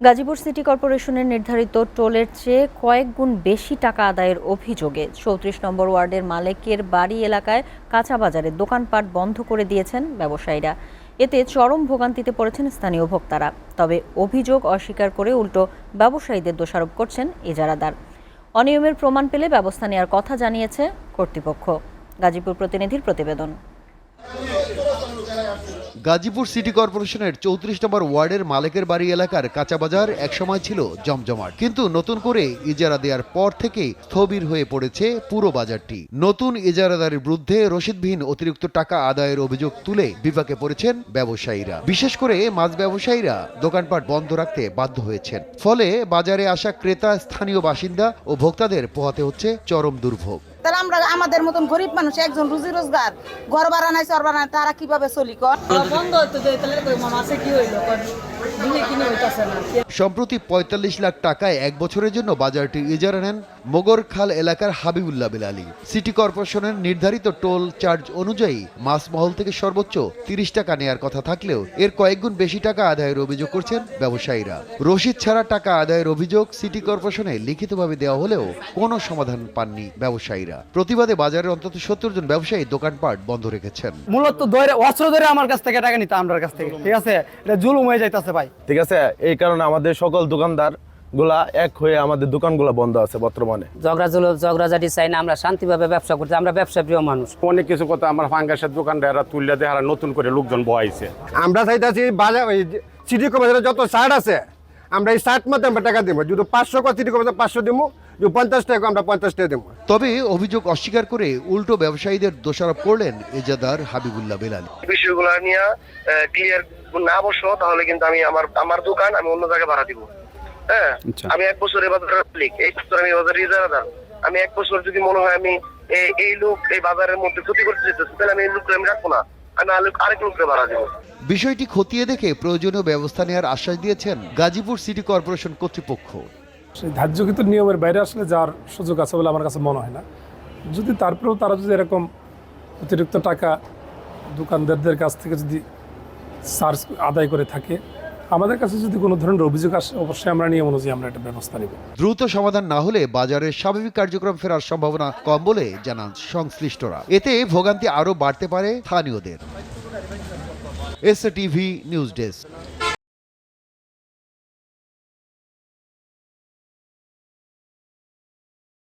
Gazipur city কর্পোরেশনের নির্ধারিত টোলের চেয়ে কয়েক গুণ বেশি টাকা আদায়ের অভিযোগে ৩৪ নম্বর ওয়ার্ডের মালেকের বাড়ি এলাকায় কাঁচা বাজারে দোকানপাট বন্ধ করে দিয়েছেন ব্যবসায়ীরা। এতে চরম ভোগান্তিতে পড়েছেন স্থানীয় ভোক্তারা। তবে অভিযোগ অস্বীকার করে উল্টো ব্যবসায়ীদের দোষারোপ করছেন ইজারাদার। অনিয়মের প্রমাণ পেলে ব্যবস্থা নেওয়ার কথা জানিয়েছে কর্তৃপক্ষ। গাজীপুর প্রতিনিধির প্রতিবেদন। গাজীপুর সিটি কর্পোরেশনের ৩৪ নম্বর ওয়ার্ডের মালেকের বাড়ি এলাকার কাঁচা বাজার একসময় ছিল জমজমাট, কিন্তু নতুন করে ইজারা দেওয়ার পর থেকেই স্থবির হয়ে পড়েছে পুরো বাজারটি। নতুন ইজারাদারের বিরুদ্ধে রসিদবিহীন অতিরিক্ত টাকা আদায়ের অভিযোগ তুলে বিপাকে পড়েছেন ব্যবসায়ীরা। বিশেষ করে মাছ ব্যবসায়ীরা দোকানপাট বন্ধ রাখতে বাধ্য হয়েছেন। ফলে বাজারে আসা ক্রেতা, স্থানীয় বাসিন্দা ও ভোক্তাদের পোহাতে হচ্ছে চরম দুর্ভোগ। তাহলে আমরা আমাদের মতন গরিব মানুষ, একজন রুজি রোজগার, ঘর ভাড়া নাই, চর ভাড়া নাই, তারা কিভাবে চলি? সম্প্রতি ৪৫ লাখ টাকায় ১ বছরের জন্য বাজারটির ইজারা নেন মোগরখাল এলাকার হাবিবুল্লাহ বিলালী। সিটি কর্পোরেশনের নির্ধারিত টোল চার্জ অনুযায়ী মাছমহল থেকে সর্বোচ্চ ৩০ টাকা নেয়ার কথা থাকলেও এর কয়েক গুণ বেশি টাকা আদায়ের অভিযোগ করছেন ব্যবসায়ীরা। রসিদ ছাড়া টাকা আদায়ের অভিযোগ সিটি কর্পোরেশনে লিখিতভাবে দেওয়া হলেও কোনো সমাধান পাননি ব্যবসায়ীরা। প্রতিবাদে বাজারের অন্তত ৭০ জন ব্যবসায়ী দোকানপাট বন্ধ রেখেছেন। মূলত অস্ত্র ধরে আমার কাছ থেকে টাকা নিতে, আমার কাছ থেকে, ঠিক আছে, এটা জুলুম হয়ে যাইতেছে ভাই, ঠিক আছে। এই কারণে আমাদের সকল দোকানদার গুলা এক হয়ে আমাদের দোকানগুলো বন্ধ আছে বর্তমানে। ঝগড়াঝাটি চাই না, আমরা শান্তিভাবে ব্যবসা করছি, আমরা ব্যবসা প্রিয় মানুষ। অনেক কিছু কথা আমার ফাঙ্গাসের দোকানদাররা তুললে দেয়, নতুন করে লোকজন বহাইছে। আমরা চাইতেছি বাজার সিটি কর্পোরেশনের যত ছাড় আছে আমরা এই ৬০ মতো আমরা টাকা দেবো। যদি ৫০০ সিটি কর্পোরেশন ৫০০ দেবো, যদি ৫০ টাকা আমরা ৫০ টাকা দেবো। তবে অভিযোগ অস্বীকার করে উল্টো ব্যবসায়ীদের দোষারোপ করলেন ইজারাদার হাবিবুল্লাহ বিলালী। বিষয়গুলো নিয়ে ক্লিয়ার না বসো, তাহলে কিন্তু আমি আমার দোকান আমি অন্য জায়গায় ভাড়া দিব। হ্যাঁ, আমি ১ বছর এই বাজারের মালিক, এই বছর আমি বাজারের ইজারাদার। আমি ১ বছর যদি মনে হয় আমি এই লোক এই বাজারের মধ্যে ক্ষতি করতে যেতেছি, তাহলে আমি এই লোককে আমি রাখবো না, আমি আরেক লোককে ভাড়া দিব। বিষয়টি খতিয়ে দেখে প্রয়োজনীয় ব্যবস্থা নেওয়ার আশ্বাস দিয়েছেন গাজীপুর সিটি কর্পোরেশন কর্তৃপক্ষ। সেই ধার্যকৃত নিয়মের বাইরে আসলে যাওয়ার সুযোগ আছে বলে আমার কাছে মনে হয় না। যদি তারপরেও তারা যদি এরকম অতিরিক্ত টাকা দোকানদারদের কাছ থেকে যদি চার্জ আদায় করে থাকে, আমাদের কাছে যদি কোনো ধরনের অভিযোগ আসে, অবশ্যই আমরা নিয়ম অনুযায়ী আমরা একটা ব্যবস্থা নেব। দ্রুত সমাধান না হলে বাজারের স্বাভাবিক কার্যক্রম ফেরার সম্ভাবনা কম বলে জানান সংশ্লিষ্টরা। এতে ভোগান্তি আরও বাড়তে পারে স্থানীয়দের। STV news desk.